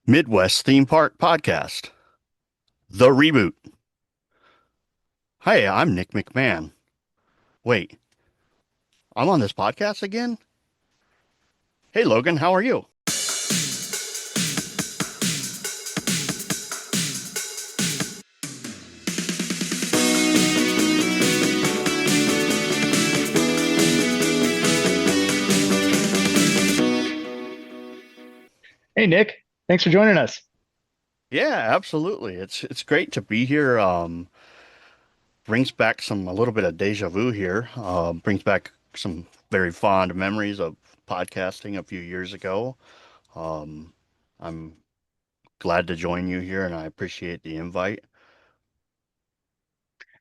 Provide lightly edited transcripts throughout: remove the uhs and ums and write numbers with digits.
Midwest Theme Park Podcast, The Reboot. Hi, I'm Nick McMahon. Wait, I'm on this podcast again? Hey, Logan, how are you? Hey Nick, thanks for joining us. Yeah, absolutely. It's great to be here. Brings back a little bit of deja vu here. Brings back some very fond memories of podcasting a few years ago. Um, I'm glad to join you here, and I appreciate the invite.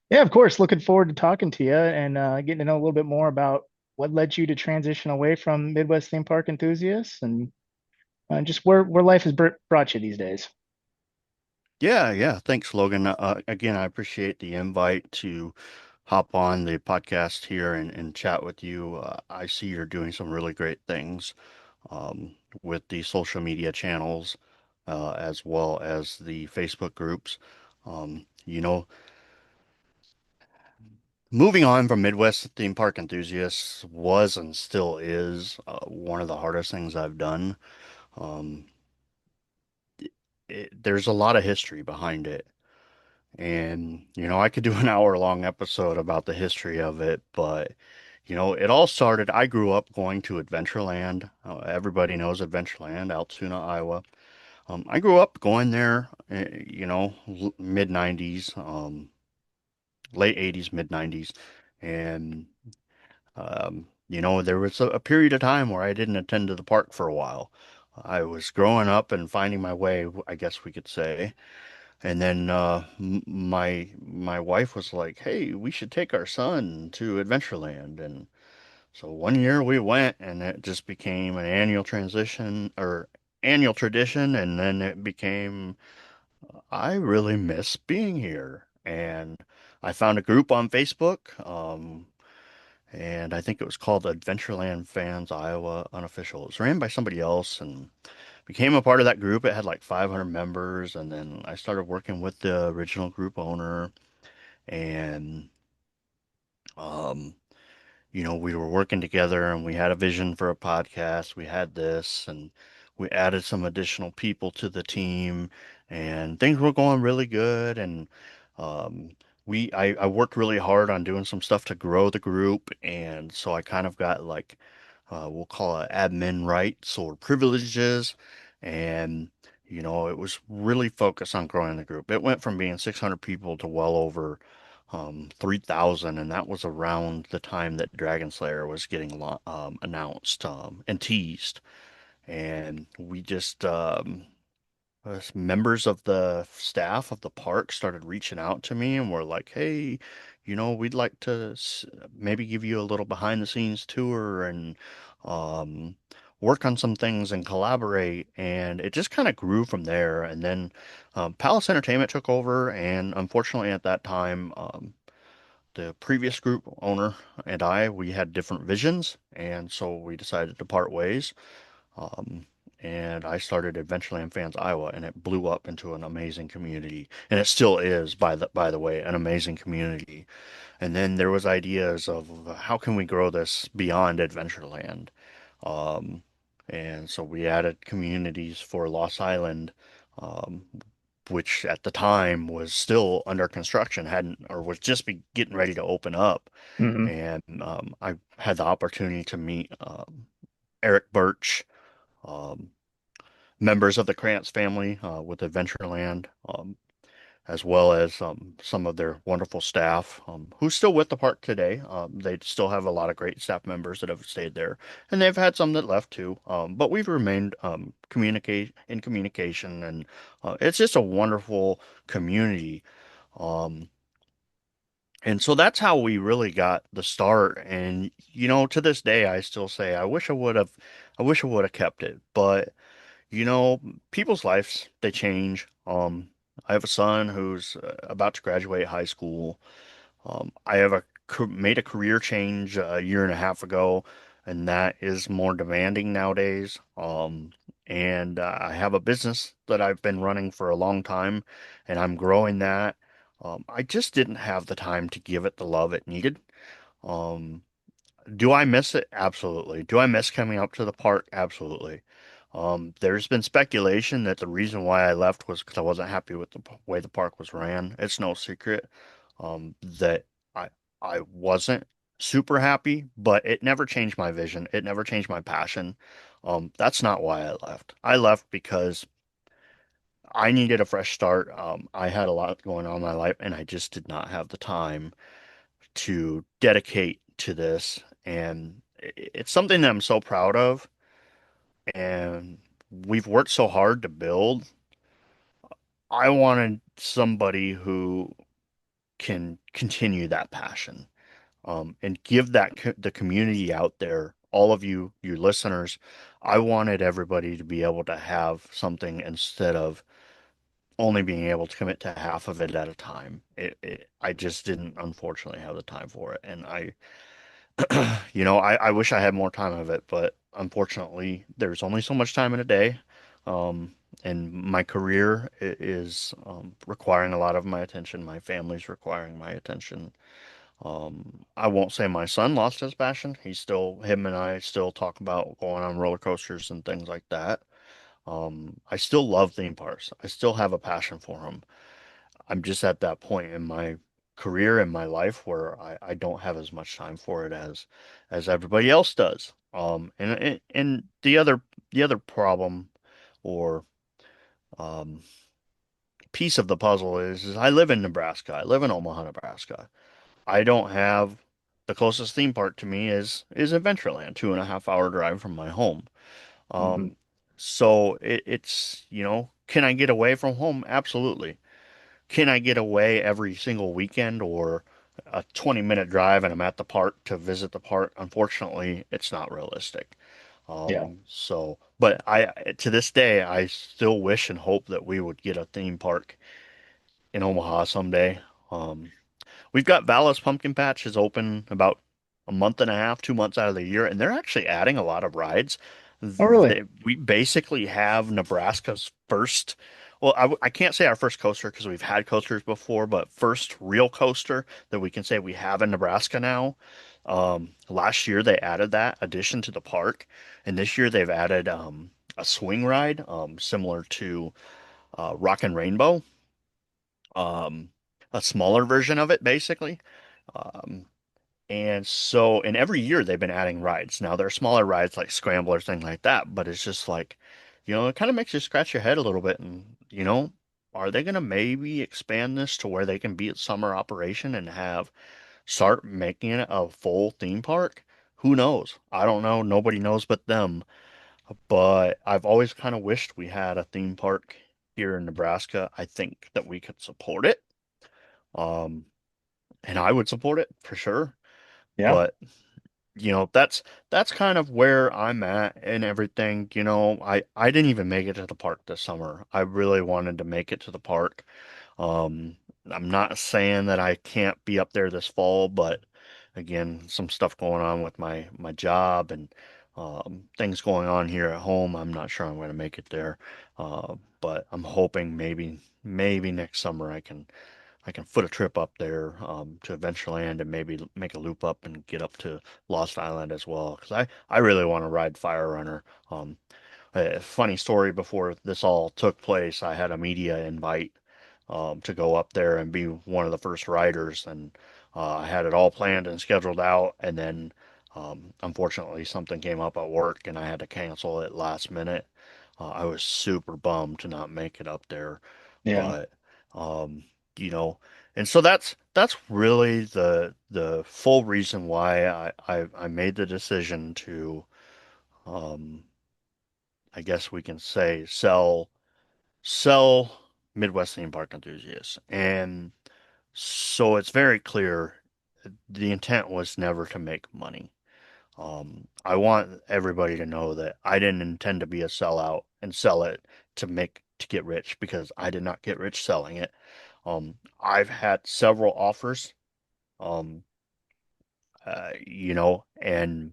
Yeah, of course. Looking forward to talking to you and getting to know a little bit more about what led you to transition away from Midwest theme park enthusiasts and just where life has brought you these days. Yeah, yeah. Thanks, Logan. Again, I appreciate the invite to hop on the podcast here and chat with you. I see you're doing some really great things with the social media channels as well as the Facebook groups. You know, moving on from Midwest theme park enthusiasts was and still is one of the hardest things I've done. Um, there's a lot of history behind it. And, I could do an hour-long episode about the history of it, but, it all started. I grew up going to Adventureland. Everybody knows Adventureland, Altoona, Iowa. I grew up going there, mid 90s, late 80s, mid 90s. And, there was a period of time where I didn't attend to the park for a while. I was growing up and finding my way, I guess we could say. And then my wife was like, "Hey, we should take our son to Adventureland." And so one year we went, and it just became an annual transition or annual tradition. And then it became, I really miss being here. And I found a group on Facebook, and I think it was called Adventureland Fans Iowa Unofficial. It was ran by somebody else, and became a part of that group. It had like 500 members, and then I started working with the original group owner, and um, we were working together, and we had a vision for a podcast. We had this, and we added some additional people to the team, and things were going really good. And um, I worked really hard on doing some stuff to grow the group, and so I kind of got like we'll call it admin rights or privileges. And, it was really focused on growing the group. It went from being 600 people to well over 3,000. And that was around the time that Dragon Slayer was getting announced and teased. And we just, members of the staff of the park started reaching out to me and were like, "Hey, we'd like to maybe give you a little behind the scenes tour and um, work on some things and collaborate." And it just kind of grew from there. And then Palace Entertainment took over. And unfortunately, at that time, the previous group owner and we had different visions. And so we decided to part ways. Um, and I started Adventureland Fans Iowa, and it blew up into an amazing community, and it still is, by the way, an amazing community. And then there was ideas of how can we grow this beyond Adventureland, um, and so we added communities for Lost Island, um, which at the time was still under construction, hadn't or was just getting ready to open up. Hmm. And I had the opportunity to meet Eric Birch. Um, Members of the Krantz family with Adventureland, as well as some of their wonderful staff who's still with the park today. They still have a lot of great staff members that have stayed there, and they've had some that left too. But we've remained communicate in communication, and it's just a wonderful community. Um, and so that's how we really got the start. And to this day, I still say I wish I would have kept it, but you know, people's lives, they change. I have a son who's about to graduate high school. I have made a career change a year and a half ago, and that is more demanding nowadays. and I have a business that I've been running for a long time, and I'm growing that. I just didn't have the time to give it the love it needed. Um, do I miss it? Absolutely. Do I miss coming up to the park? Absolutely. There's been speculation that the reason why I left was because I wasn't happy with the way the park was ran. It's no secret, that I I wasn't super happy, but it never changed my vision. It never changed my passion. That's not why I left. I left because I needed a fresh start. I had a lot going on in my life, and I just did not have the time to dedicate to this. And it's something that I'm so proud of, and we've worked so hard to build. I wanted somebody who can continue that passion, and give that the community out there, all of you listeners. I wanted everybody to be able to have something instead of only being able to commit to half of it at a time. I just didn't unfortunately have the time for it, and I wish I had more time of it, but unfortunately, there's only so much time in a day. Um, and my career is requiring a lot of my attention. My family's requiring my attention. I won't say my son lost his passion. Him and I still talk about going on roller coasters and things like that. I still love theme parks. I still have a passion for them. I'm just at that point in my career and my life where I don't have as much time for it as everybody else does. And the other problem or um, piece of the puzzle is I live in Nebraska. I live in Omaha, Nebraska. I don't have the closest theme park to me is Adventureland, 2.5 hour drive from my home. Hmm. Um, so it's can I get away from home? Absolutely. Can I get away every single weekend or a 20-minute drive and I'm at the park to visit the park? Unfortunately, it's not realistic. Yeah. But to this day, I still wish and hope that we would get a theme park in Omaha someday. Um, We've got Vallis Pumpkin Patch is open about a month and a half, 2 months out of the year, and they're actually adding a lot of rides. Oh, really? We basically have Nebraska's first, well, I can't say our first coaster because we've had coasters before, but first real coaster that we can say we have in Nebraska now. Last year they added that addition to the park, and this year they've added a swing ride similar to Rock and Rainbow, um, a smaller version of it basically. Um, and every year they've been adding rides. Now they're smaller rides like scramblers, things like that, but it's just like, it kind of makes you scratch your head a little bit. And, are they going to maybe expand this to where they can be at summer operation and start making it a full theme park? Who knows? I don't know. Nobody knows but them. But I've always kind of wished we had a theme park here in Nebraska. I think that we could support it. Um, and I would support it for sure. Yeah. But that's kind of where I'm at and everything. I didn't even make it to the park this summer. I really wanted to make it to the park. Um, I'm not saying that I can't be up there this fall, but again, some stuff going on with my job and things going on here at home. I'm not sure I'm going to make it there. But I'm hoping maybe next summer I can foot a trip up there to Adventureland and maybe make a loop up and get up to Lost Island as well. Because I really want to ride Fire Runner. A funny story before this all took place, I had a media invite to go up there and be one of the first riders, and I had it all planned and scheduled out, and then unfortunately something came up at work and I had to cancel it last minute. I was super bummed to not make it up there, Yeah. but um, you know, and so that's really the full reason why I made the decision to um, I guess we can say sell Midwest theme park enthusiasts. And so it's very clear the intent was never to make money. I want everybody to know that I didn't intend to be a sellout and sell it to get rich because I did not get rich selling it. I've had several offers, um, and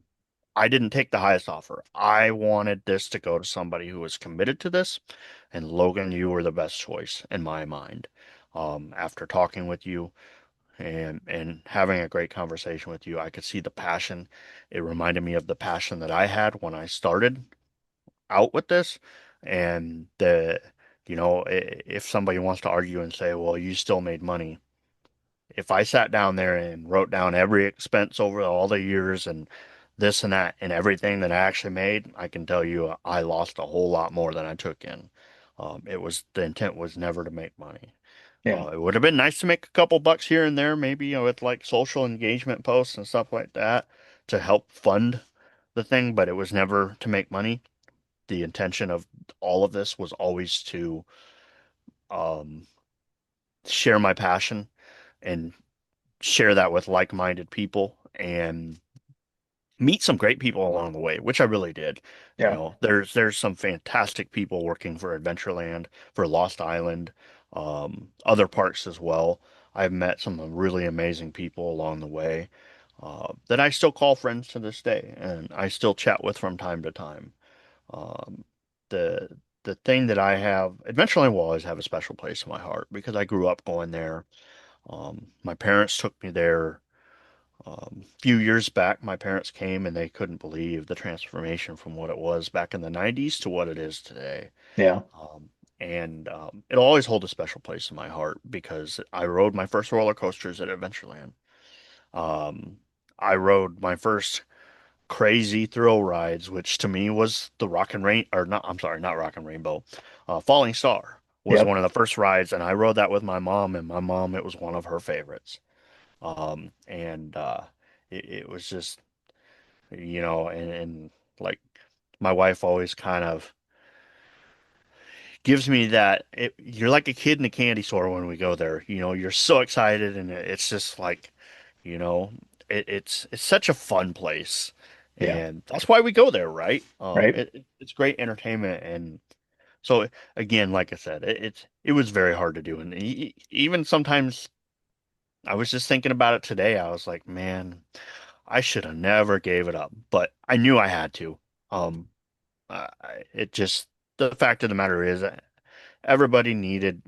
I didn't take the highest offer. I wanted this to go to somebody who was committed to this, and Logan, you were the best choice in my mind. After talking with you and having a great conversation with you, I could see the passion. It reminded me of the passion that I had when I started out with this, and if somebody wants to argue and say, well, you still made money, if I sat down there and wrote down every expense over all the years and this and that and everything that I actually made, I can tell you I lost a whole lot more than I took in. The intent was never to make money. Yeah. It would have been nice to make a couple bucks here and there, maybe, with like social engagement posts and stuff like that to help fund the thing, but it was never to make money. The intention of all of this was always to um, share my passion and share that with like-minded people and meet some great people along the way, which I really did. Yeah. There's some fantastic people working for Adventureland, for Lost Island, other parks as well. I've met some really amazing people along the way that I still call friends to this day, and I still chat with from time to time. Um, the the thing that I have, Adventureland will always have a special place in my heart because I grew up going there. My parents took me there few years back. My parents came and they couldn't believe the transformation from what it was back in the 90s to what it is today. Yeah. And it'll always hold a special place in my heart because I rode my first roller coasters at Adventureland. Um, I rode my first crazy thrill rides, which to me was the Rock and Rain, or not, I'm sorry, not Rock and Rainbow. Falling Star was Yep. one of the first rides, and I rode that with my mom, and my mom, it was one of her favorites. And it was just, and like my wife always kind of gives me you're like a kid in a candy store when we go there. You're so excited, and it's just like, you know, it's such a fun place, Yeah. and that's why we go there, right? Right. It's great entertainment, and so again, like I said, it was very hard to do, and even sometimes I was just thinking about it today. I was like, man, I should have never gave it up, but I knew I had to. Um, it just the fact of the matter is, everybody needed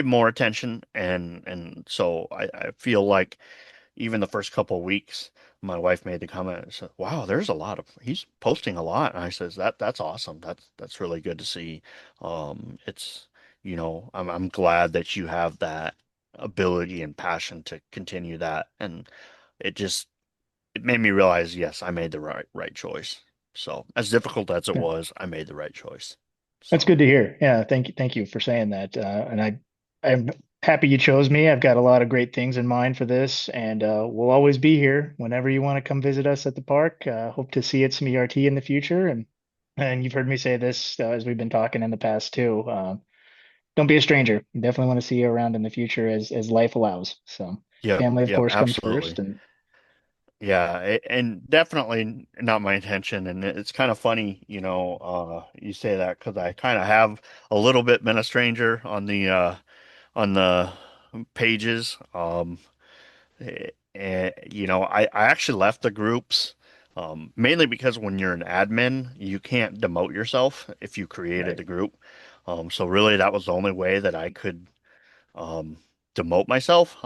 more attention, and so I feel like even the first couple of weeks, my wife made the comment, said, "Wow, he's posting a lot," and I says that's awesome. That's really good to see. It's I'm glad that you have that ability and passion to continue that, and it just it made me realize, yes, I made the right choice. So as difficult as it Yeah. was, I made the right choice. That's So good to hear. Yeah. Thank you for saying that. And I'm happy you chose me. I've got a lot of great things in mind for this, and we'll always be here whenever you want to come visit us at the park. Hope to see you at some ERT in the future. And you've heard me say this as we've been talking in the past too. Don't be a stranger. Definitely want to see you around in the future as life allows. So yep, family, of yep, course, comes first. absolutely. And Yeah, and definitely not my intention. And it's kind of funny, you say that because I kind of have a little bit been a stranger on the pages. I actually left the groups mainly because when you're an admin, you can't demote yourself if you created right. the group. So really, that was the only way that I could um, demote myself.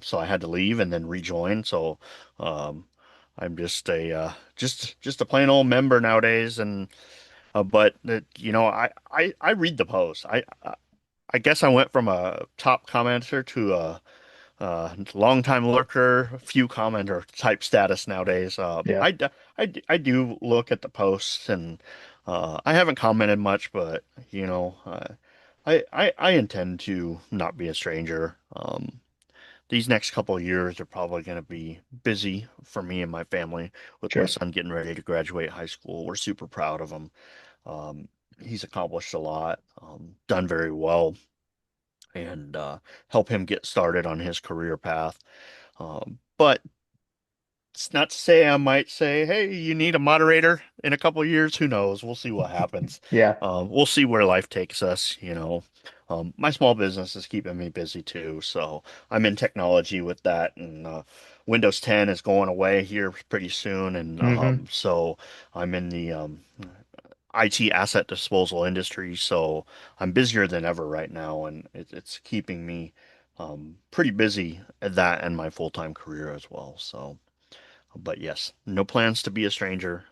So I had to leave and then rejoin. So um, I'm just a plain old member nowadays. And but I read the posts. I guess I went from a top commenter to a long time lurker, few commenter type status nowadays. Yeah, I do look at the posts, and I haven't commented much, but I intend to not be a stranger. These next couple of years are probably going to be busy for me and my family with my sure. son getting ready to graduate high school. We're super proud of him. Um, he's accomplished a lot, done very well, and help him get started on his career path. But It's not to say I might say, hey, you need a moderator in a couple of years. Who knows? We'll see what happens. Yeah. We'll see where life takes us, you know. My small business is keeping me busy too, so I'm in technology with that, and Windows 10 is going away here pretty soon, and Hmm. so I'm in the IT asset disposal industry, so I'm busier than ever right now, and it's keeping me pretty busy at that and my full-time career as well. So. But yes, no plans to be a stranger.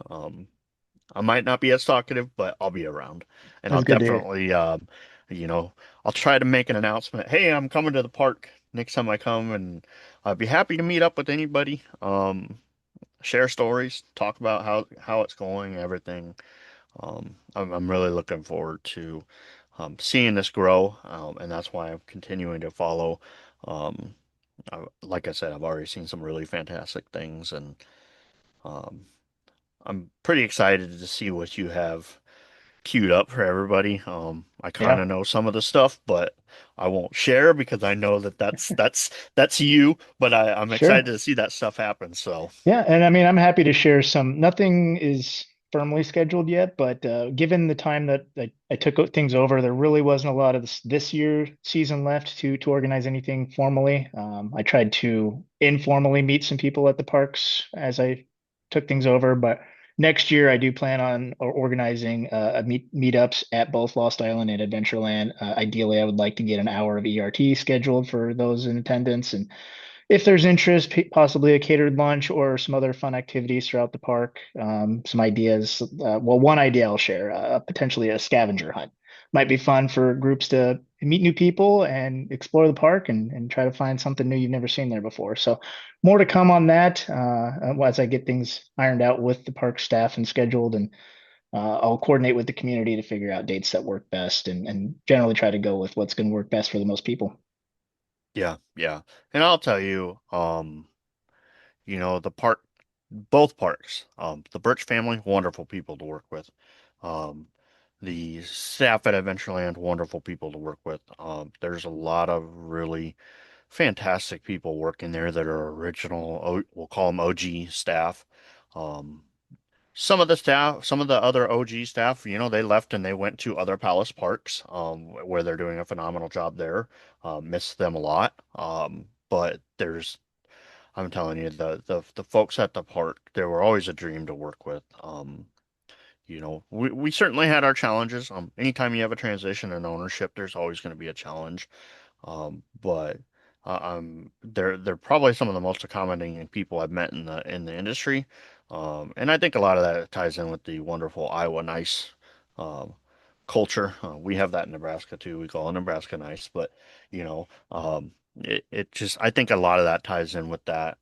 I might not be as talkative, but I'll be around. And I'll That's good to hear. definitely, you know, I'll try to make an announcement. Hey, I'm coming to the park next time I come, and I'd be happy to meet up with anybody. Share stories, talk about how it's going, everything. I'm really looking forward to seeing this grow, and that's why I'm continuing to follow. Um, like I said, I've already seen some really fantastic things, and um, I'm pretty excited to see what you have queued up for everybody. I kind Yeah, of know some of the stuff, but I won't share because I know that that's you. But I'm excited sure. to see that stuff happen. So Yeah, and I mean, I'm happy to share some. Nothing is firmly scheduled yet, but given the time that I took things over, there really wasn't a lot of this year season left to organize anything formally. I tried to informally meet some people at the parks as I took things over, but next year I do plan on organizing a meetups at both Lost Island and Adventureland. Ideally, I would like to get an hour of ERT scheduled for those in attendance, and if there's interest, possibly a catered lunch or some other fun activities throughout the park. Some ideas. Well, one idea I'll share, potentially a scavenger hunt. Might be fun for groups to meet new people and explore the park and try to find something new you've never seen there before. So, more to come on that as I get things ironed out with the park staff and scheduled. And I'll coordinate with the community to figure out dates that work best and generally try to go with what's going to work best for the most people. yeah, yeah. And I'll tell you, the park, both parks, the Birch family, wonderful people to work with. Um, the staff at Adventureland, wonderful people to work with. There's a lot of really fantastic people working there that are original, we'll call them OG staff. Um, some of the staff, some of the other OG staff, they left and they went to other Palace parks, where they're doing a phenomenal job there. Miss them a lot. But I'm telling you, the folks at the park, they were always a dream to work with. We certainly had our challenges. Anytime you have a transition in ownership, there's always going to be a challenge. But they're probably some of the most accommodating people I've met in the industry, and I think a lot of that ties in with the wonderful Iowa nice um, culture. We have that in Nebraska too. We call it Nebraska nice, but it just I think a lot of that ties in with that.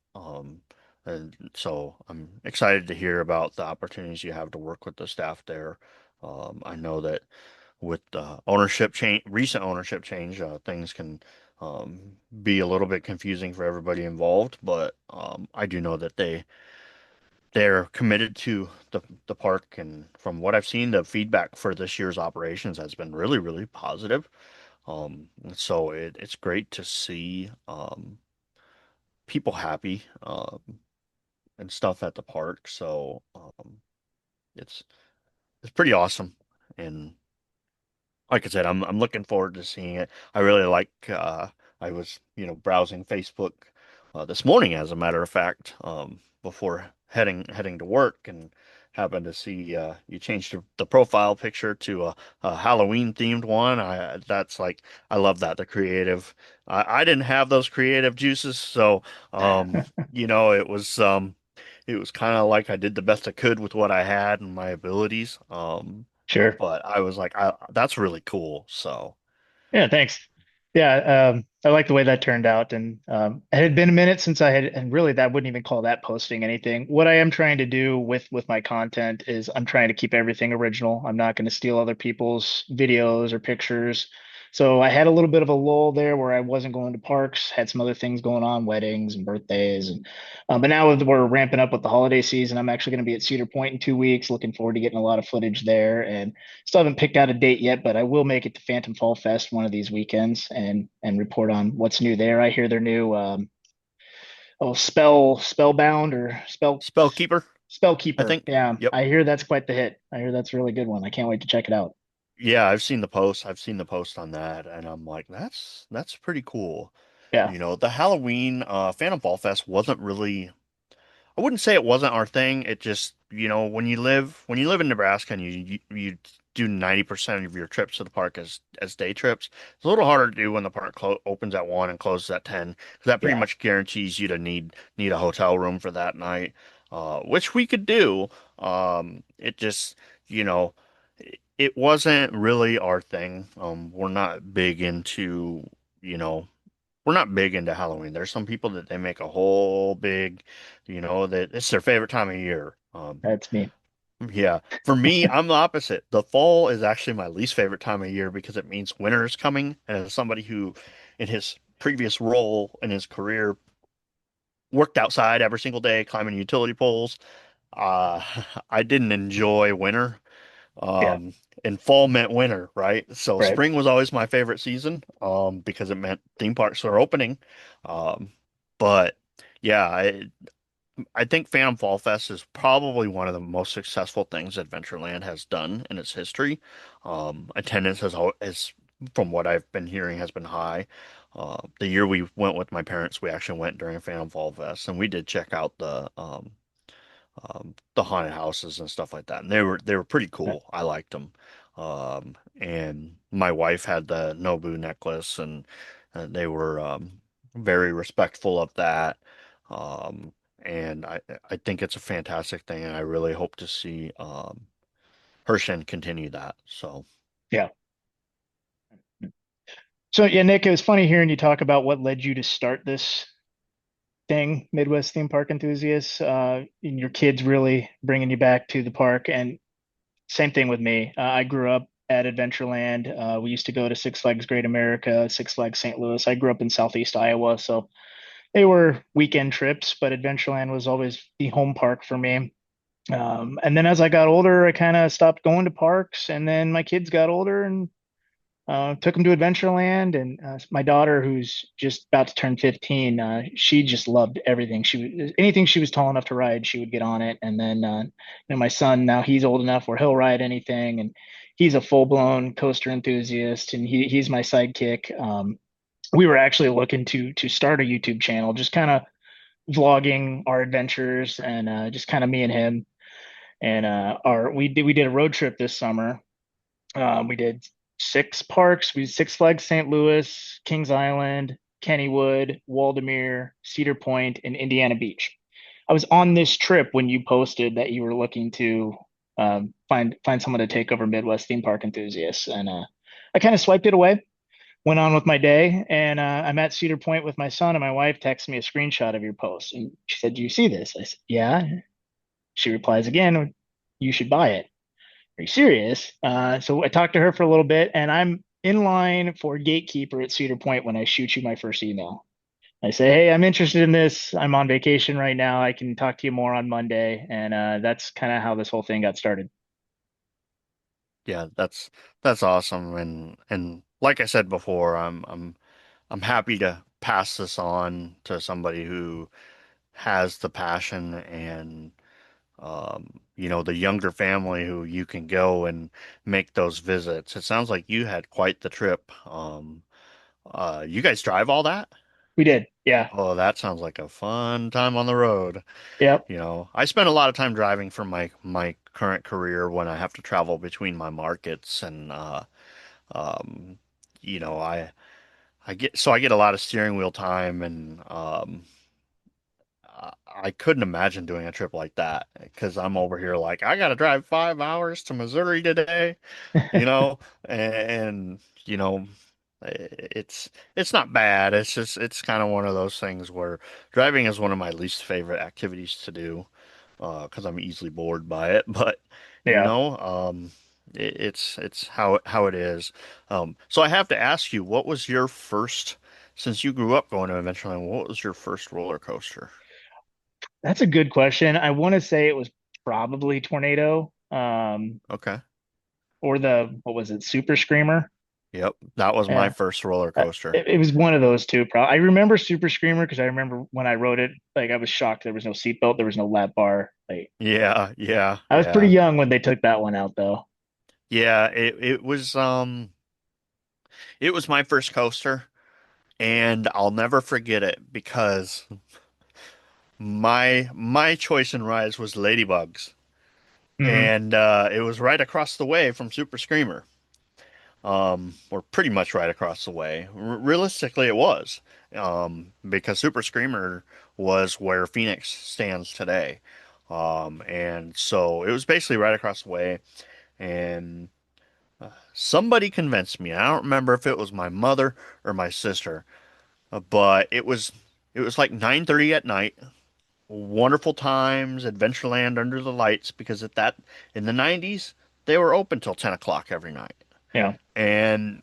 And so I'm excited to hear about the opportunities you have to work with the staff there. I know that with ownership change, recent ownership change, things can be a little bit confusing for everybody involved. But I do know that they're committed to the park, and from what I've seen, the feedback for this year's operations has been really, really positive. So it's great to see people happy and stuff at the park. So it's it's pretty awesome, and like I said, I'm looking forward to seeing it. I really like I was, browsing Facebook this morning as a matter of fact, before heading to work, and happened to see you changed the profile picture to a Halloween themed one. That's like I love that, the creative. I didn't have those creative juices, so it was kind of like I did the best I could with what I had and my abilities. Sure. But I was like, that's really cool. So, Yeah, thanks. Yeah, I like the way that turned out, and it had been a minute since I had, and really, that wouldn't even call that posting anything. What I am trying to do with my content is I'm trying to keep everything original. I'm not going to steal other people's videos or pictures. So I had a little bit of a lull there where I wasn't going to parks, had some other things going on, weddings and birthdays, and but now we're ramping up with the holiday season. I'm actually going to be at Cedar Point in 2 weeks. Looking forward to getting a lot of footage there, and still haven't picked out a date yet, but I will make it to Phantom Fall Fest one of these weekends and report on what's new there. I hear their new Oh, Spellbound or Spellkeeper, I Spellkeeper. think. Yeah, Yep. I hear that's quite the hit. I hear that's a really good one. I can't wait to check it out. Yeah, I've seen the post. I've seen the post on that, and I'm like, that's pretty cool. Yeah, You know, the Halloween Phantom Fall Fest wasn't really. I wouldn't say it wasn't our thing. It just, when you live in Nebraska and you do 90% of your trips to the park as day trips, it's a little harder to do when the park opens at 1 and closes at 10, because that pretty yeah, much guarantees you to need a hotel room for that night, which we could do. It just, you know, it wasn't really our thing. We're not big into, you know, we're not big into Halloween. There's some people that they make a whole big, that it's their favorite time of year. that's me. Yeah. For me, I'm the opposite. The fall is actually my least favorite time of year because it means winter is coming. And as somebody who, in his previous role in his career, worked outside every single day climbing utility poles, uh, I didn't enjoy winter. Yeah, Um, and fall meant winter, right? So right. spring was always my favorite season, because it meant theme parks were opening. Um, but yeah, I think Phantom Fall Fest is probably one of the most successful things Adventureland has done in its history. Attendance has, from what I've been hearing, has been high. The year we went with my parents, we actually went during Phantom Fall Fest, and we did check out the haunted houses and stuff like that. And they were pretty cool. I liked them. And my wife had the Nobu necklace, and they were very respectful of that. Um, and I think it's a fantastic thing, and I really hope to see Hershen continue that. So Yeah. So yeah, Nick, it was funny hearing you talk about what led you to start this thing, Midwest Theme Park Enthusiasts, and your kids really bringing you back to the park. And same thing with me. I grew up at Adventureland. We used to go to Six Flags Great America, Six Flags St. Louis. I grew up in Southeast Iowa, so they were weekend trips, but Adventureland was always the home park for me. And then as I got older, I kind of stopped going to parks, and then my kids got older and took them to Adventureland. And my daughter, who's just about to turn 15, she just loved everything. Anything she was tall enough to ride, she would get on it. And then, my son, now he's old enough where he'll ride anything, and he's a full-blown coaster enthusiast, and he's my sidekick. We were actually looking to start a YouTube channel, just kind of vlogging our adventures, and just kind of me and him. And our we did a road trip this summer. We did six parks. We did Six Flags St. Louis, Kings Island, Kennywood, Waldemere, Cedar Point, and Indiana Beach. I was on this trip when you posted that you were looking to find someone to take over Midwest theme park enthusiasts, and I kind of swiped it away. Went on with my day, and I'm at Cedar Point with my son, and my wife texts me a screenshot of your post, and she said, "Do you see this?" I said, "Yeah." She replies again, "You should buy it. Are you serious?" So I talked to her for a little bit, and I'm in line for gatekeeper at Cedar Point when I shoot you my first email. I say, "Hey, I'm interested in this. I'm on vacation right now. I can talk to you more on Monday." And that's kind of how this whole thing got started. yeah, that's awesome. And like I said before, I'm happy to pass this on to somebody who has the passion, and the younger family who you can go and make those visits. It sounds like you had quite the trip. You guys drive all that? We did. Yeah. Oh, that sounds like a fun time on the road. Yep. I spend a lot of time driving for my current career when I have to travel between my markets, and um, I get a lot of steering wheel time, and I couldn't imagine doing a trip like that because I'm over here like I gotta drive 5 hours to Missouri today, and it's not bad. It's just it's kind of one of those things where driving is one of my least favorite activities to do, because I'm easily bored by it. But you Yeah. know, it's how it is. So I have to ask you, what was your first, since you grew up going to Adventureland, what was your first roller coaster? That's a good question. I want to say it was probably Tornado, Okay. or what was it, Super Screamer? Yep, that was my Yeah. first roller Uh, coaster. it was one of those two. I remember Super Screamer because I remember when I rode it, like I was shocked there was no seatbelt, there was no lap bar. Like Yeah, yeah, I was pretty yeah. young when they took that one out, though. Yeah, it was my first coaster and I'll never forget it because my choice in rides was Ladybugs. Hmm. And it was right across the way from Super Screamer. Or pretty much right across the way. Realistically, it was, because Super Screamer was where Phoenix stands today. And so it was basically right across the way. And somebody convinced me. I don't remember if it was my mother or my sister, but it was like 9:30 at night. Wonderful times, Adventureland under the lights, because at that in the 90s they were open till 10 o'clock every night. Yeah. And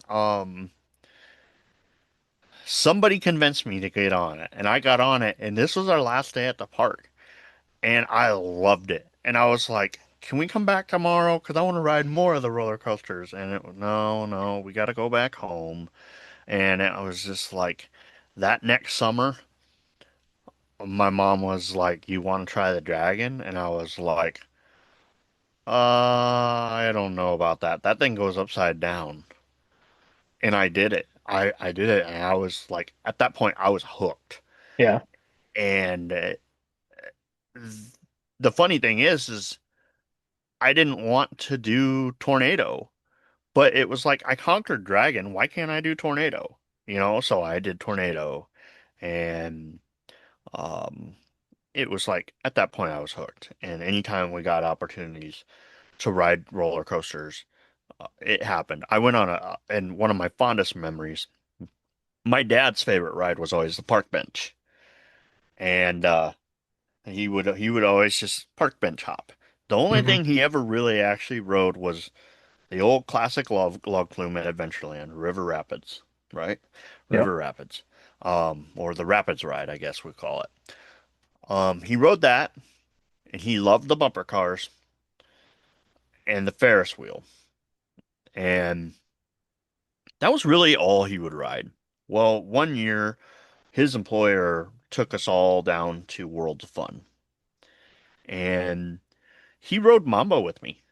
somebody convinced me to get on it, and I got on it, and this was our last day at the park, and I loved it. And I was like, "Can we come back tomorrow? Because I want to ride more of the roller coasters." And it was, "No, no, we got to go back home." And I was just like, that next summer, my mom was like, "You want to try the dragon?" And I was like, I don't know about that. That thing goes upside down." And I did it. I did it, and I was like, at that point, I was hooked. Yeah. And the funny thing is I didn't want to do tornado, but it was like I conquered dragon. Why can't I do tornado? So I did tornado, and um, it was like at that point I was hooked. And anytime we got opportunities to ride roller coasters, it happened. I went on and one of my fondest memories. My dad's favorite ride was always the park bench, and he would always just park bench hop. The only Hmm. thing he ever really actually rode was the old classic log flume at Adventureland, River Rapids, right? Yep. River Rapids, or the Rapids ride, I guess we call it. He rode that, and he loved the bumper cars and the Ferris wheel, and that was really all he would ride. Well, one year, his employer took us all down to Worlds of Fun, and he rode Mambo with me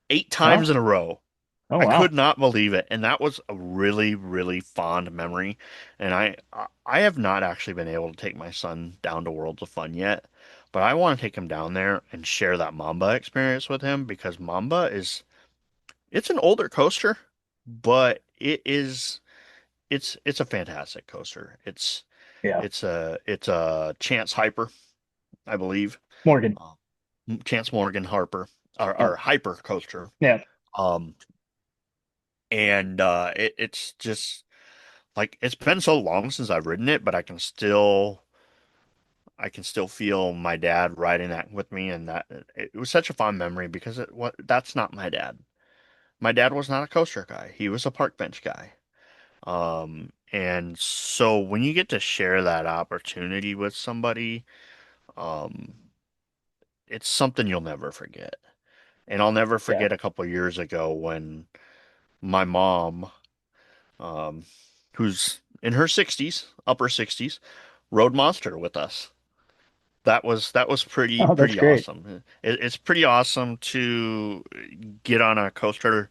8 times Oh. in a row. Oh, I could wow. not believe it, and that was a really, really fond memory. And I have not actually been able to take my son down to Worlds of Fun yet, but I want to take him down there and share that Mamba experience with him, because Mamba it's an older coaster, but it's a fantastic coaster. Yeah. It's a Chance Hyper, I believe. Morgan. Uh, Chance Morgan Harper, or Oh, Hyper coaster. yeah. Um, and it's just like it's been so long since I've ridden it, but I can still feel my dad riding that with me, and that it was such a fond memory because that's not my dad. My dad was not a coaster guy. He was a park bench guy. And so when you get to share that opportunity with somebody, um, it's something you'll never forget. And I'll never Yeah. forget a couple years ago when my mom, um, who's in her 60s, upper 60s, rode Monster with us. That was pretty Oh, that's pretty great. awesome. It's pretty awesome to get on a coaster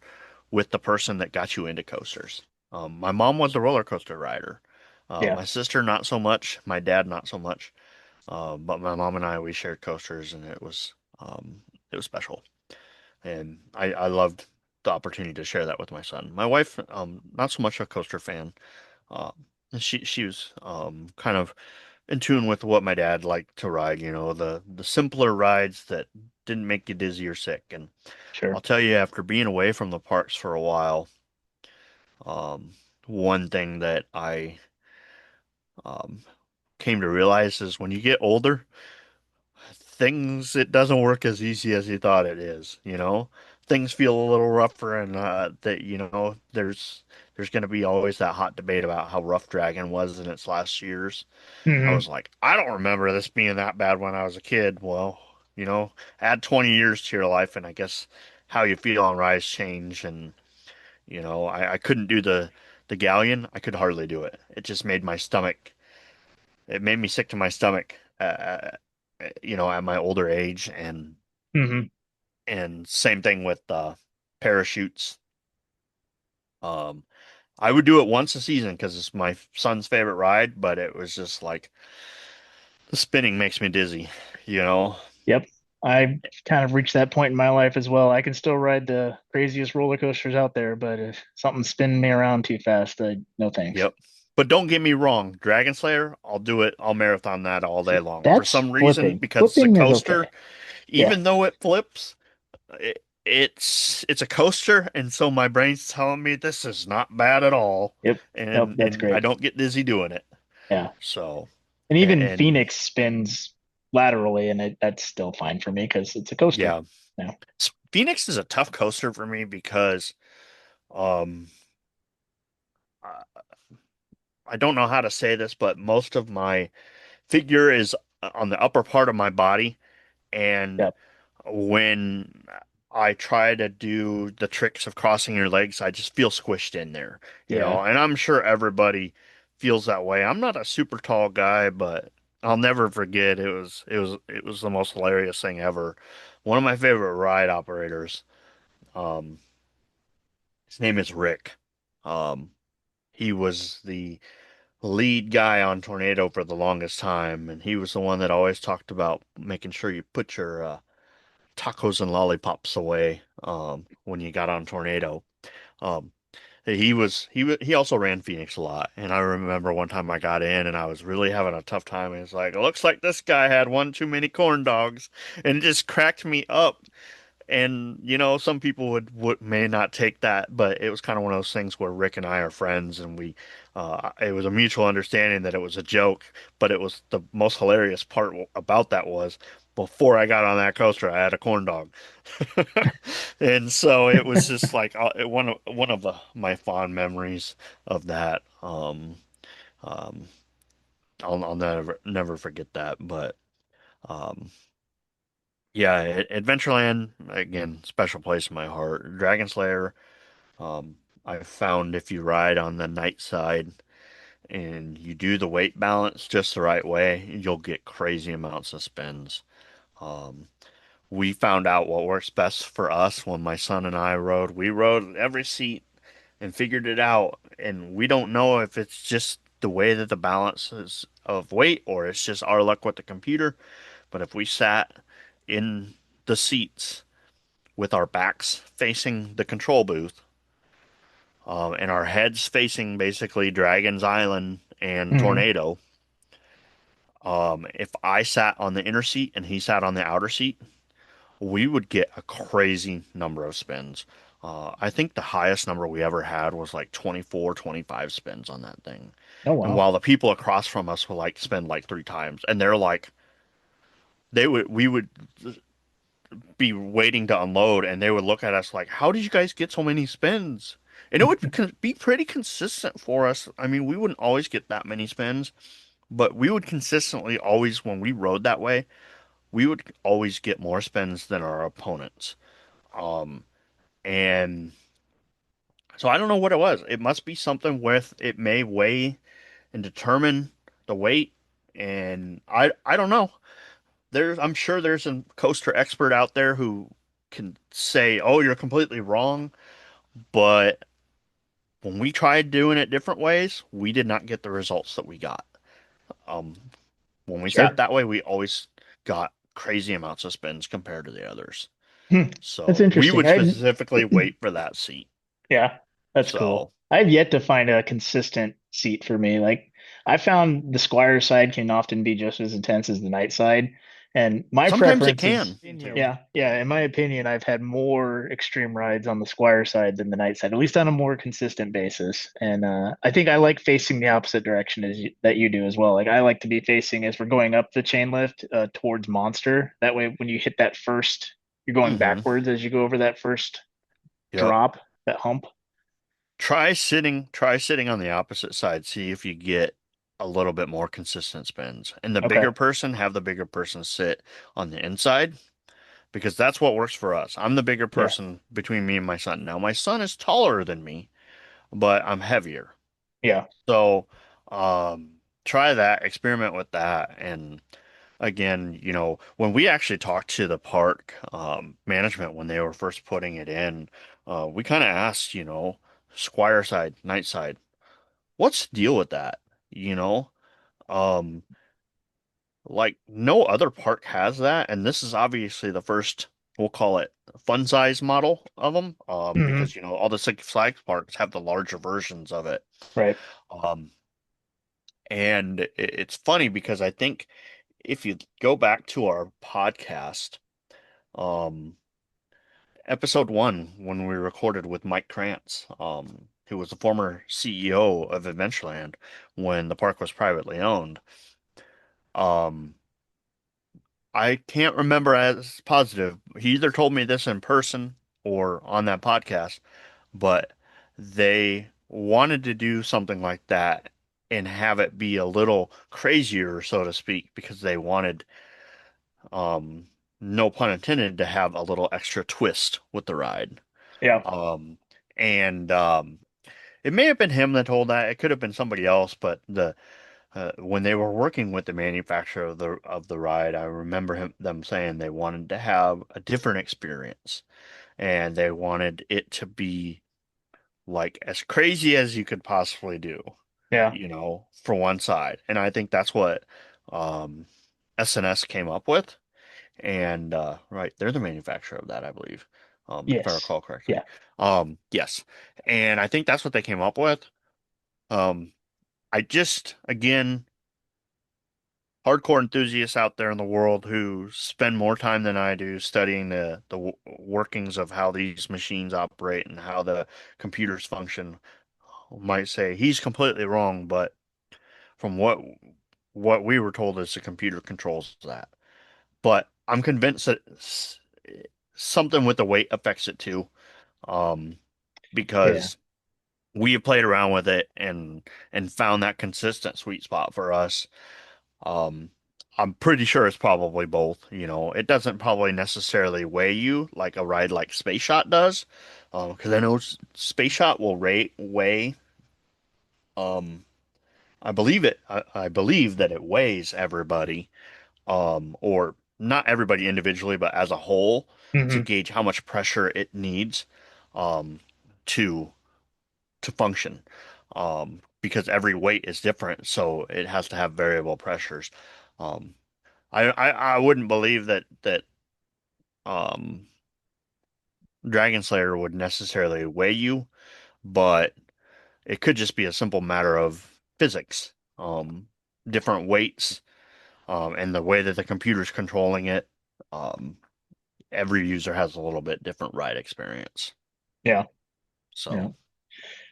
with the person that got you into coasters. My mom was a roller coaster rider. Yeah. My sister not so much. My dad not so much. But my mom and I, we shared coasters, and it was special. And I loved the opportunity to share that with my son. My wife, not so much a coaster fan. Uh, she was kind of in tune with what my dad liked to ride, the simpler rides that didn't make you dizzy or sick. And I'll Sure. tell you, after being away from the parks for a while, um, one thing that I um, came to realize is when you get older, it doesn't work as easy as you thought it is. Things feel a little rougher, and that there's going to be always that hot debate about how rough Dragon was in its last years. I Hmm. was like, I don't remember this being that bad when I was a kid. Well, add 20 years to your life, and I guess how you feel on Rise change, and I couldn't do the galleon. I could hardly do it. It just made my stomach. It made me sick to my stomach. At my older age, Hmm. and same thing with parachutes. Um, I would do it once a season because it's my son's favorite ride, but it was just like the spinning makes me dizzy, you know? Yep. I've kind of reached that point in my life as well. I can still ride the craziest roller coasters out there, but if something's spinning me around too fast, no thanks. Yep. But don't get me wrong, Dragon Slayer, I'll do it. I'll marathon that all day See, long. For that's some reason, flipping. because it's a Flipping is coaster, okay. Yeah. even though it flips, it's a coaster, and so my brain's telling me this is not bad at all, Yep. Nope, and that's and I great. don't get dizzy doing it. Yeah. So, And even and Phoenix spins laterally, and that's still fine for me because it's a coaster. yeah, Yeah. Phoenix is a tough coaster for me because um I I don't know how to say this, but most of my figure is on the upper part of my body, and Yep. when I try to do the tricks of crossing your legs, I just feel squished in there. Yeah. And I'm sure everybody feels that way. I'm not a super tall guy, but I'll never forget it was the most hilarious thing ever. One of my favorite ride operators, um, his name is Rick. Um, he was the lead guy on Tornado for the longest time, and he was the one that always talked about making sure you put your tacos and lollipops away when you got on Tornado. Um, he also ran Phoenix a lot, and I remember one time I got in and I was really having a tough time. And it's like, it looks like this guy had one too many corn dogs, and it just cracked me up. And some people would may not take that, but it was kind of one of those things where Rick and I are friends, and it was a mutual understanding that it was a joke. But it was the most hilarious part about that was before I got on that coaster, I had a corn dog, and so it was just like one of my fond memories of that. Um, I'll never forget that. But um, yeah, Adventureland again, special place in my heart. Dragon Slayer, I've found if you ride on the night side and you do the weight balance just the right way, you'll get crazy amounts of spins. Um, we found out what works best for us when my son and I rode. We rode every seat and figured it out, and we don't know if it's just the way that the balance is of weight or it's just our luck with the computer. But if we sat in the seats with our backs facing the control booth, and our heads facing basically Dragon's Island and Hmm. Tornado. If I sat on the inner seat and he sat on the outer seat, we would get a crazy number of spins. I think the highest number we ever had was like 24, 25 spins on that thing. Oh And wow. while the people across from us would like spend like three times, and they're like, we would be waiting to unload, and they would look at us like, "How did you guys get so many spins?" And it would be pretty consistent for us. I mean, we wouldn't always get that many spins, but we would consistently always, when we rode that way, we would always get more spins than our opponents. Um, and so I don't know what it was. It must be something with it may weigh and determine the weight, and I don't know. I'm sure there's a coaster expert out there who can say, "Oh, you're completely wrong." But when we tried doing it different ways, we did not get the results that we got. Um, when we sat Sure. that way, we always got crazy amounts of spins compared to the others. Hmm. That's So we interesting. would specifically wait for that seat. Yeah, that's cool. So I've yet to find a consistent seat for me. Like I found the Squire side can often be just as intense as the night side. And my sometimes it preference is, can. yeah, yeah, in my opinion, I've had more extreme rides on the Squire side than the night side, at least on a more consistent basis. And I think I like facing the opposite direction that you do as well. Like I like to be facing as we're going up the chain lift towards Monster. That way, when you hit that first, you're going Hmm. backwards as you go over that first Yep. drop, that hump. Try sitting on the opposite side. See if you get a little bit more consistent spins. And the Okay. bigger person, have the bigger person sit on the inside because that's what works for us. I'm the bigger Yeah. person between me and my son. Now, my son is taller than me, but I'm heavier. Yeah. So, try that, experiment with that. And again, when we actually talked to the park management when they were first putting it in, we kind of asked, Squire side, night side, what's the deal with that? You know, um, like no other park has that, and this is obviously the first, we'll call it fun size model of them, Hmm. because all the Six Flags parks have the larger versions of it. Right. Um, and it's funny because I think if you go back to our podcast, um, episode one, when we recorded with Mike Krantz, who was the former CEO of Adventureland when the park was privately owned. Um, I can't remember as positive. He either told me this in person or on that podcast, but they wanted to do something like that and have it be a little crazier, so to speak, because they wanted, um, no pun intended, to have a little extra twist with the ride. Yeah. Um, and it may have been him that told that. It could have been somebody else, but when they were working with the manufacturer of the ride, I remember them saying they wanted to have a different experience, and they wanted it to be like as crazy as you could possibly do, Yeah. for one side. And I think that's what um, SNS came up with. And right, they're the manufacturer of that, I believe, if I Yes. recall correctly. Yeah. Yes, and I think that's what they came up with. Um, I just, again, hardcore enthusiasts out there in the world who spend more time than I do studying the workings of how these machines operate and how the computers function might say he's completely wrong, but from what we were told is the computer controls that. But I'm convinced that something with the weight affects it too, um, Yeah. because we have played around with it and found that consistent sweet spot for us. Um, I'm pretty sure it's probably both. It doesn't probably necessarily weigh you like a ride like Space Shot does, because I know Space Shot will weigh. Um, I believe that it weighs everybody, or not everybody individually, but as a whole, to Hmm. gauge how much pressure it needs, um, to to function. Because every weight is different, so it has to have variable pressures. Um, I wouldn't believe that um Dragon Slayer would necessarily weigh you, but it could just be a simple matter of physics. Different weights, and the way that the computer's controlling it. Um, every user has a little bit different ride experience. Yeah. Yeah. So,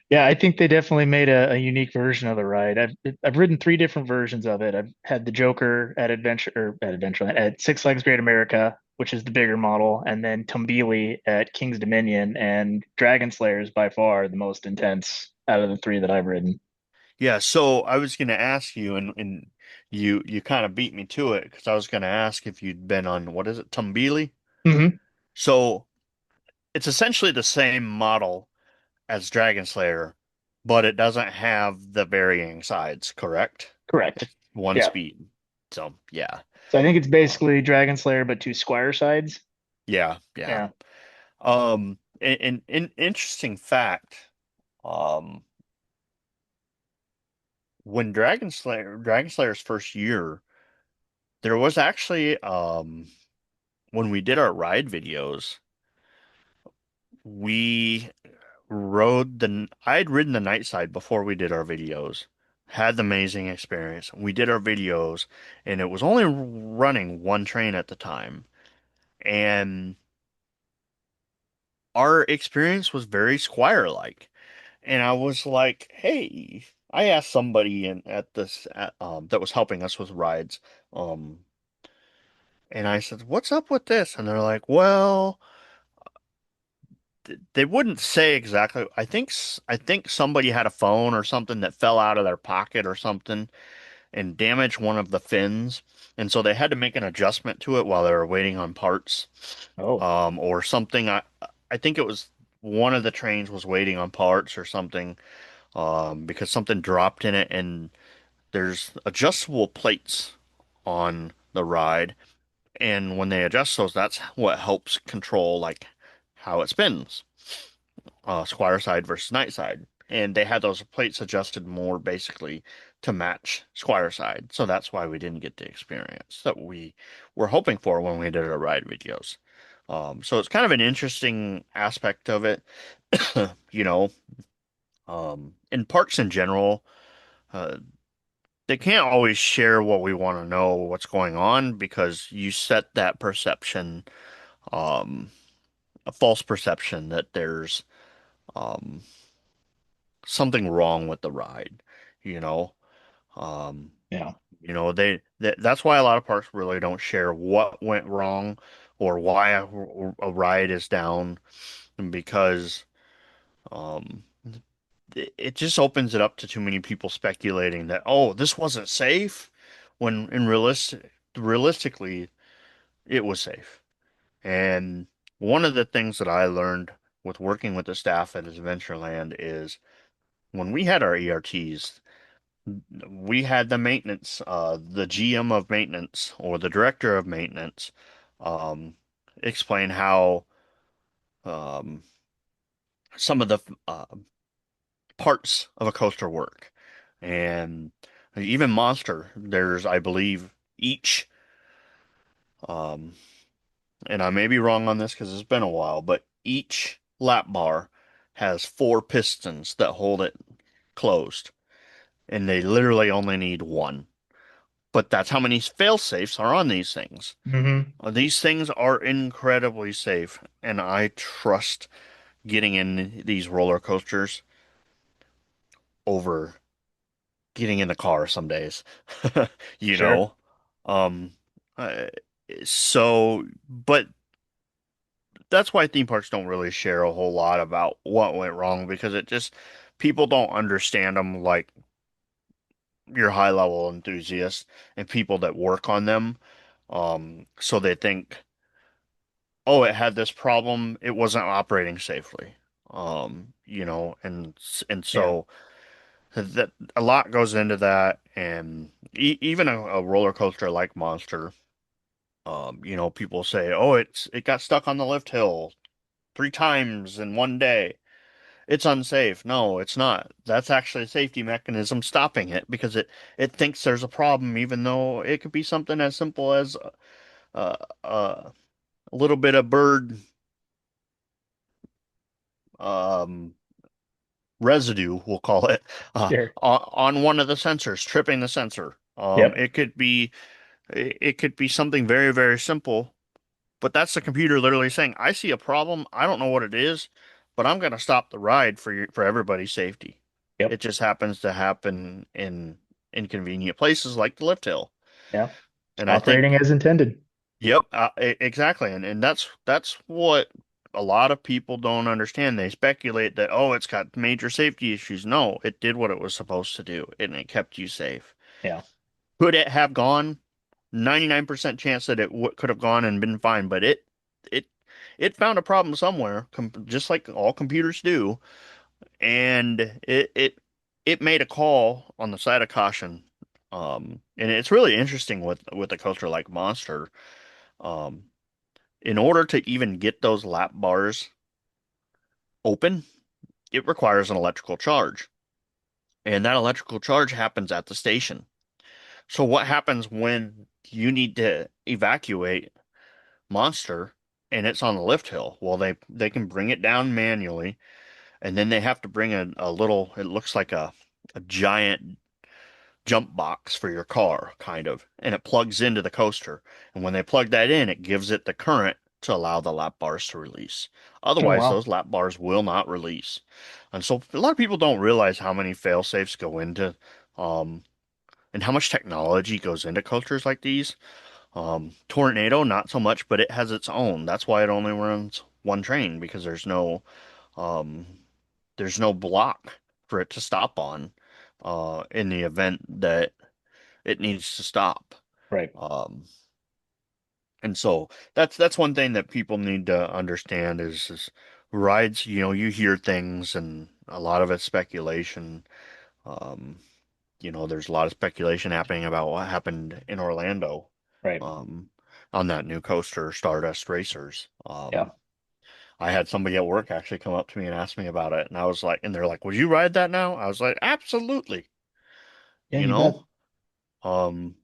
Yeah, I think they definitely made a unique version of the ride. I've ridden three different versions of it. I've had the Joker at Adventureland at Six Flags Great America, which is the bigger model, and then Tumbili at King's Dominion, and Dragon Slayer is by far the most intense out of the three that I've ridden. yeah, so I was going to ask you, and you kind of beat me to it because I was going to ask if you'd been on, what is it, Tumbili? Hmm. So it's essentially the same model as Dragon Slayer, but it doesn't have the varying sides, correct? Correct. It's one Yeah. speed. So yeah. So I think it's Uh, basically Dragon Slayer, but two Squire sides. yeah, yeah. Yeah. An interesting fact, um, when Dragon Slayer's first year, there was actually, when we did our ride videos, we I'd ridden the night side before we did our videos. Had the amazing experience. We did our videos, and it was only running one train at the time. And our experience was very Squire-like. And I was like, "Hey," I asked somebody that was helping us with rides, um, and I said, "What's up with this?" And they're like, "Well," they wouldn't say exactly. I think somebody had a phone or something that fell out of their pocket or something and damaged one of the fins, and so they had to make an adjustment to it while they were waiting on parts, Oh. or something. I think it was. one of the trains was waiting on parts or something, because something dropped in it, and there's adjustable plates on the ride, and when they adjust those, that's what helps control like how it spins, squire side versus night side. And they had those plates adjusted more basically to match squire side. So that's why we didn't get the experience that we were hoping for when we did our ride videos. So it's kind of an interesting aspect of it, you know. In parks in general, uh, they can't always share what we want to know what's going on because you set that perception, um, a false perception that there's um, something wrong with the ride, you know. Um, Yeah. that's why a lot of parks really don't share what went wrong or why a ride is down because um, it just opens it up to too many people speculating that, oh, this wasn't safe, when in realistically it was safe. And one of the things that I learned with working with the staff at Adventureland is when we had our ERTs, we had the maintenance, the GM of maintenance or the director of maintenance, um, explain how um, some of the parts of a coaster work. And even Monster, there's, I believe, each, um, and I may be wrong on this because it's been a while, but each lap bar has four pistons that hold it closed, and they literally only need one. But that's how many fail safes are on these things. Hmm. These things are incredibly safe, and I trust getting in these roller coasters over getting in the car some days. You Sure. know? Um, uh, but that's why theme parks don't really share a whole lot about what went wrong because it just people don't understand them like your high level enthusiasts and people that work on them. So they think, oh, it had this problem, it wasn't operating safely. And Yeah. so that a lot goes into that, and even a roller coaster like Monster, people say, oh, it got stuck on the lift hill 3 times in one day. It's unsafe. No, it's not. That's actually a safety mechanism stopping it because it thinks there's a problem, even though it could be something as simple as uh, a little bit of bird um, residue, we'll call it, Sure. on one of the sensors, tripping the sensor. Yep. It could be something very, very simple, but that's the computer literally saying, "I see a problem. I don't know what it is, but I'm going to stop the ride for everybody's safety." It Yep. just happens to happen in inconvenient places like the lift hill. Yeah. And I Operating think, as intended. yep, exactly. And that's what a lot of people don't understand. They speculate that, oh, it's got major safety issues. No, it did what it was supposed to do, and it kept you safe. Yeah. Could it have gone? 99% chance that it w could have gone and been fine, but it it found a problem somewhere, just like all computers do, and it made a call on the side of caution. And it's really interesting with a culture like Monster. Um, in order to even get those lap bars open, it requires an electrical charge, and that electrical charge happens at the station. So what happens when you need to evacuate Monster and it's on the lift hill? Well, they can bring it down manually, and then they have to bring a little, it looks like a giant jump box for your car, kind of, and it plugs into the coaster. And when they plug that in, it gives it the current to allow the lap bars to release. Oh, Otherwise, wow. those lap bars will not release. And so a lot of people don't realize how many fail safes go into um and how much technology goes into coasters like these. Tornado, not so much, but it has its own. That's why it only runs one train because um there's no block for it to stop on in the event that it needs to stop. Right. Um, and so that's one thing that people need to understand is rides, you hear things and a lot of it's speculation. Um, there's a lot of speculation happening about what happened in Orlando, Right. um, on that new coaster, Stardust Racers. Yeah. I had somebody at work actually come up to me and ask me about it, and I was like, and they're like, "Would you ride that now?" I was like, "Absolutely." Yeah, You you bet. know, um,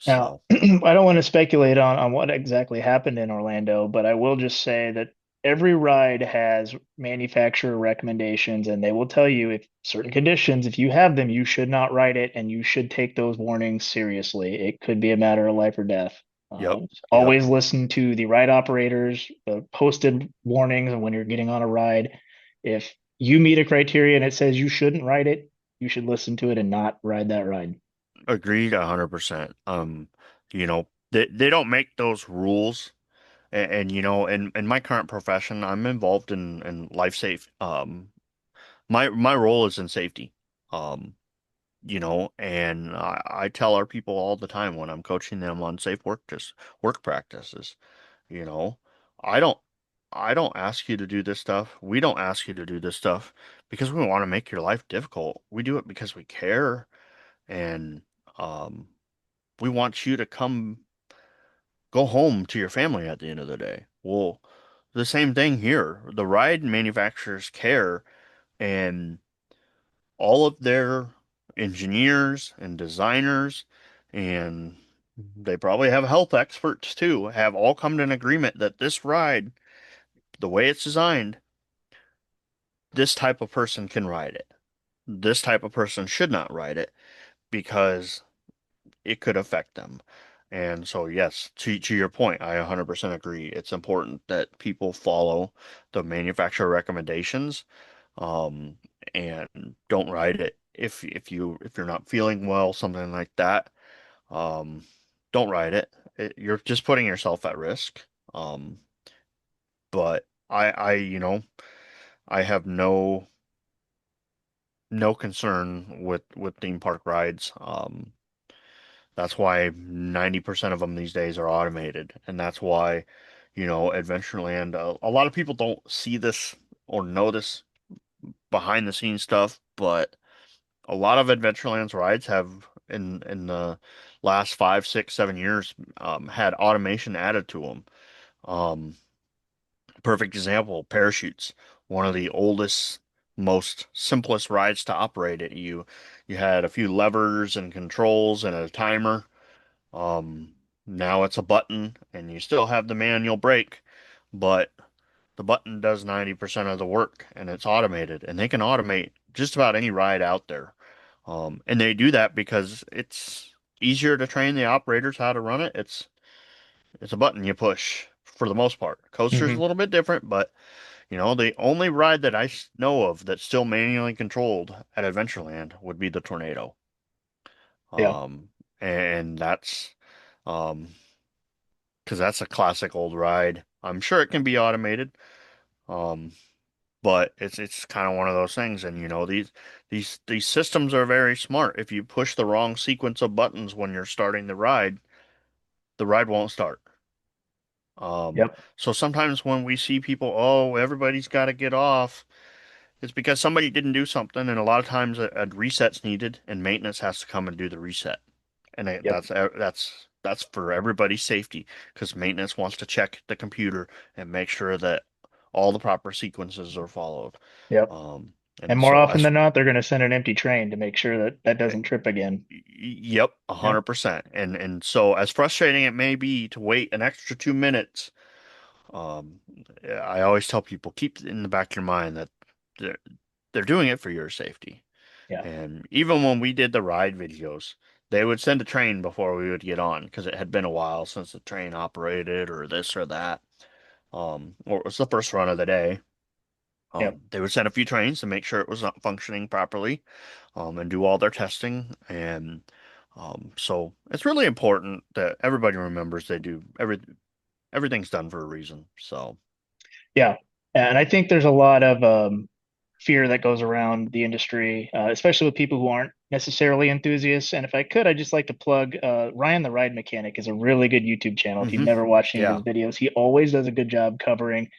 Now, so I don't want to speculate on what exactly happened in Orlando, but I will just say that every ride has manufacturer recommendations, and they will tell you if certain conditions, if you have them, you should not ride it, and you should take those warnings seriously. It could be a matter of life or death. yep, yep, Always listen to the ride operators, the posted warnings, and when you're getting on a ride, if you meet a criteria and it says you shouldn't ride it, you should listen to it and not ride that ride. agreed 100%. They don't make those rules. And in my current profession, I'm involved in life safe. My role is in safety. Um, and I tell our people all the time when I'm coaching them on safe work practices, you know, I don't I don't ask you to do this stuff. We don't ask you to do this stuff because we want to make your life difficult. We do it because we care and um we want you to go home to your family at the end of the day. Well, the same thing here. The ride manufacturers care, and all of their engineers and designers, and they probably have health experts too, have all come to an agreement that this ride, the way it's designed, this type of person can ride it. This type of person should not ride it because it could affect them. And so, yes, to your point, I 100% agree. It's important that people follow the manufacturer recommendations, um, and don't ride it if you're not feeling well, something like that. Um, don't ride it. You're just putting yourself at risk. Um, but I have no concern with theme park rides. That's why 90% of them these days are automated. And that's why, Adventureland, a lot of people don't see this or know this behind the scenes stuff, but a lot of Adventureland's rides have in the last 5, 6, 7 years, had automation added to them. Um, Perfect example, parachutes. One of the oldest, most simplest rides to operate it. You had a few levers and controls and a timer. Um, Now it's a button, and you still have the manual brake, but the button does 90% of the work, and it's automated, and they can automate just about any ride out there. And they do that because it's easier to train the operators how to run it. It's a button you push for the most part. Coaster's a Hmm. little bit different, but the only ride that know of that's still manually controlled at Adventureland would be the Tornado. Yeah. Um, and that's um, because that's a classic old ride. I'm sure it can be automated, um, but it's kind of one of those things. And these systems are very smart. If you push the wrong sequence of buttons when you're starting the ride won't start. Um, Yep. so sometimes when we see people, oh, everybody's got to get off, it's because somebody didn't do something, and a lot of times a reset's needed, and maintenance has to come and do the reset. And Yep. that's for everybody's safety because maintenance wants to check the computer and make sure that all the proper sequences are followed. Yep. Um, And and more so often as than not, they're going to send an empty train to make sure that that doesn't trip again. Yep, Yep. 100%. And so as frustrating it may be to wait an extra 2 minutes, um, I always tell people keep in the back of your mind that they're they're doing it for your safety. Yeah. And even when we did the ride videos, they would send a train before we would get on because it had been a while since the train operated or this or that. Or it was the first run of the day. Yep. They would send a few trains to make sure it was not functioning properly, and do all their testing. And so it's really important that everybody remembers everything's done for a reason. So, Yeah. And I think there's a lot of fear that goes around the industry, especially with people who aren't necessarily enthusiasts. And if I could, I'd just like to plug Ryan the Ride Mechanic is a really good YouTube channel. If you've hmm never watched any of his yeah, videos, he always does a good job covering.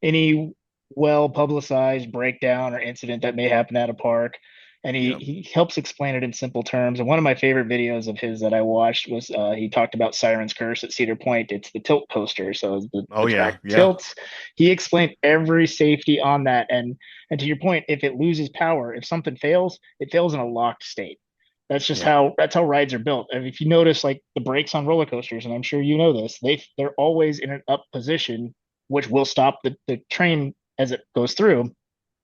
any well publicized breakdown or incident that may happen at a park. And Yep. he helps explain it in simple terms. And one of my favorite videos of his that I watched was he talked about Siren's Curse at Cedar Point. It's the tilt coaster. So the Oh track yeah, yeah, tilts. He explained every safety on that. And to your point, if it loses power, if something fails, it fails in a locked state. yep, That's how rides are built. And if you notice, like the brakes on roller coasters, and I'm sure you know this, they're always in an up position, which will stop the train as it goes through.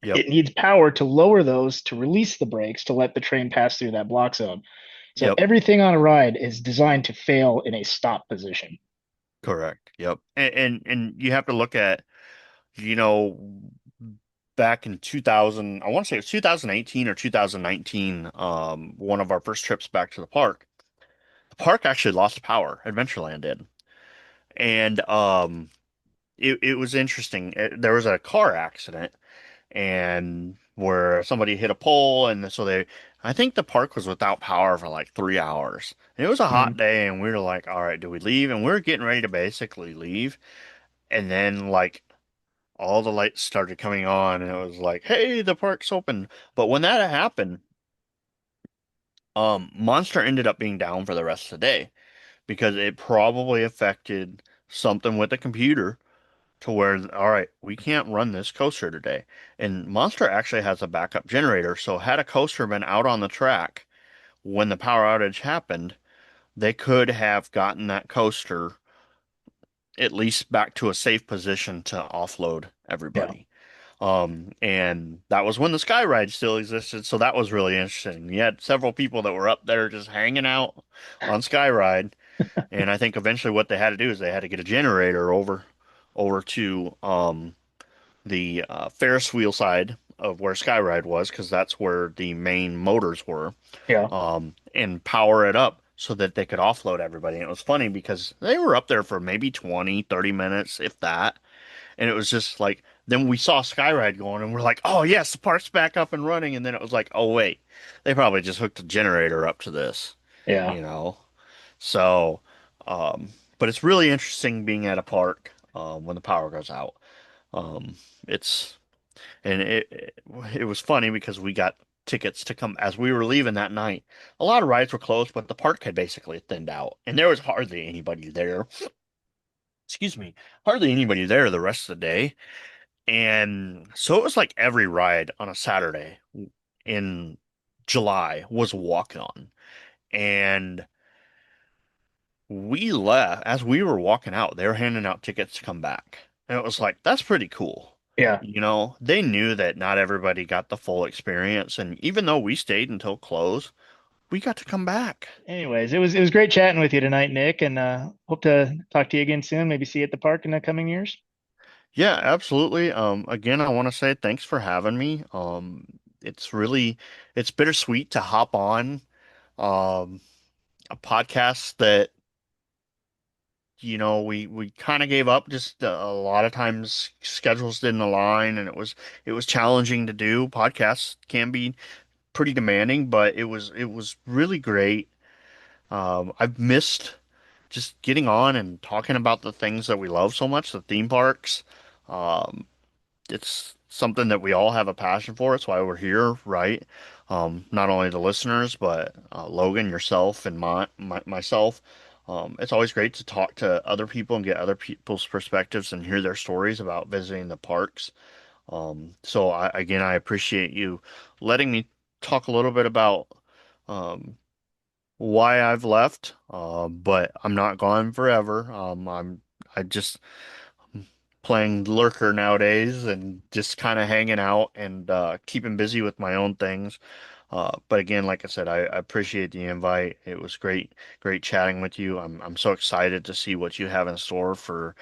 yep, It needs power to lower those to release the brakes to let the train pass through that block zone. So yep. everything on a ride is designed to fail in a stop position. Correct. Yep. And you have to look at, you know, back in 2000, I want to say it was 2018 or 2019, one of our first trips back to the park. The park actually lost power, Adventureland did. And it was interesting. There was a car accident and where somebody hit a pole and so they I think the park was without power for like 3 hours. And it was a hot Mm, day and we were like, all right, do we leave? And we were getting ready to basically leave. And then like all the lights started coming on and it was like, hey, the park's open. But when that happened, Monster ended up being down for the rest of the day because it probably affected something with the computer to where, all right, we can't run this coaster today. And Monster actually has a backup generator, so had a coaster been out on the track when the power outage happened, they could have gotten that coaster at least back to a safe position to offload yeah, everybody. And that was when the Sky Ride still existed, so that was really interesting. You had several people that were up there just hanging out on Sky Ride, and I think eventually what they had to do is they had to get a generator over to the Ferris wheel side of where Skyride was, because that's where the main motors were, yeah, and power it up so that they could offload everybody. And it was funny because they were up there for maybe 20, 30 minutes, if that. And it was just like, then we saw Skyride going and we're like, oh, yes, the park's back up and running. And then it was like, oh, wait, they probably just hooked a generator up to this, yeah. you know? So, um, but it's really interesting being at a park when the power goes out. Um, it's and it was funny because we got tickets to come as we were leaving that night. A lot of rides were closed, but the park had basically thinned out, and there was hardly anybody there. Excuse me, hardly anybody there the rest of the day. And so it was like every ride on a Saturday in July was walk on. And we left as we were walking out, they were handing out tickets to come back. And it was like, that's pretty cool. Yeah. You know, they knew that not everybody got the full experience. And even though we stayed until close, we got to come back. Anyways, it was great chatting with you tonight, Nick, and hope to talk to you again soon. Maybe see you at the park in the coming years. Yeah, absolutely. Again, I want to say thanks for having me. It's really, it's bittersweet to hop on, um, a podcast that we kind of gave up. Just a lot of times schedules didn't align, and it was challenging to do. Podcasts can be pretty demanding, but it was really great. I've missed just getting on and talking about the things that we love so much, the theme parks. Um, it's something that we all have a passion for. It's why we're here, right? Not only the listeners, but Logan, yourself, and myself. It's always great to talk to other people and get other people's perspectives and hear their stories about visiting the parks. So again, I appreciate you letting me talk a little bit about um, why I've left, but I'm not gone forever. I just playing lurker nowadays and just kind of hanging out and keeping busy with my own things. But again, like I said, I appreciate the invite. It was great chatting with you. I'm so excited to see what you have in store for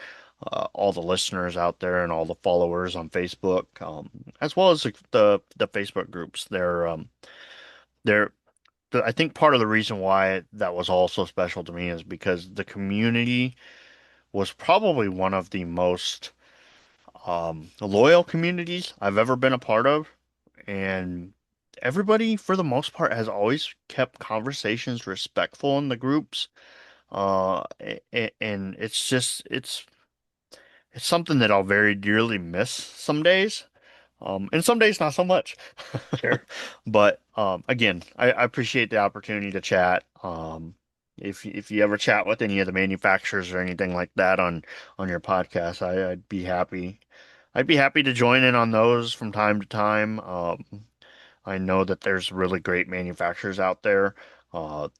all the listeners out there and all the followers on Facebook, as well as the Facebook groups. They're I think part of the reason why that was all so special to me is because the community was probably one of the most loyal communities I've ever been a part of, and everybody, for the most part, has always kept conversations respectful in the groups. And it's it's something that I'll very dearly miss some days. And some days not so much. Sure. But again, I appreciate the opportunity to chat. If you ever chat with any of the manufacturers or anything like that on your podcast, I'd be happy. I'd be happy to join in on those from time to time. I know that there's really great manufacturers out there.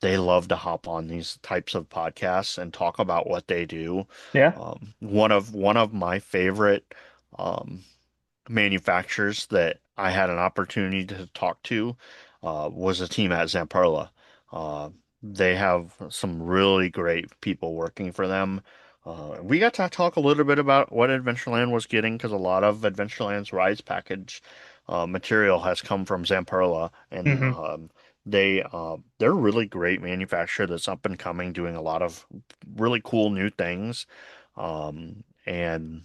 They love to hop on these types of podcasts and talk about what they do. Yeah. One of my favorite um, manufacturers that I had an opportunity to talk to was a team at Zamperla. Uh, they have some really great people working for them. We got to talk a little bit about what Adventureland was getting because a lot of Adventureland's rides package material has come from Zamperla, and Hmm. they're a really great manufacturer that's up and coming, doing a lot of really cool new things. And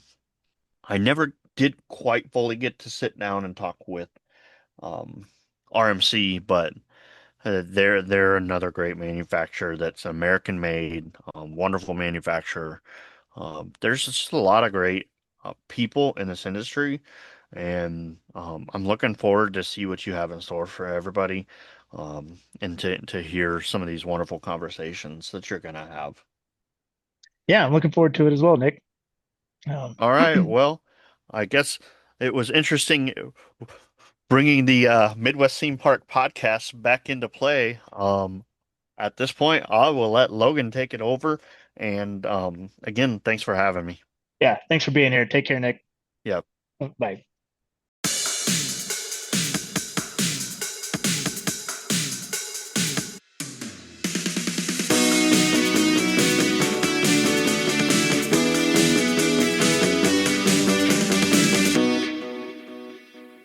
I never did quite fully get to sit down and talk with um, RMC, but they're another great manufacturer that's American made, wonderful manufacturer. There's just a lot of great people in this industry, and I'm looking forward to see what you have in store for everybody, and to hear some of these wonderful conversations that you're gonna have. Yeah, I'm looking forward to it as well, Nick. Um, All right, well, I guess it was interesting bringing the Midwest Theme Park podcast back into play. At this point, I will let Logan take it over. And again, thanks for having me. yeah, thanks for being here. Take care, Nick. Yeah. Bye.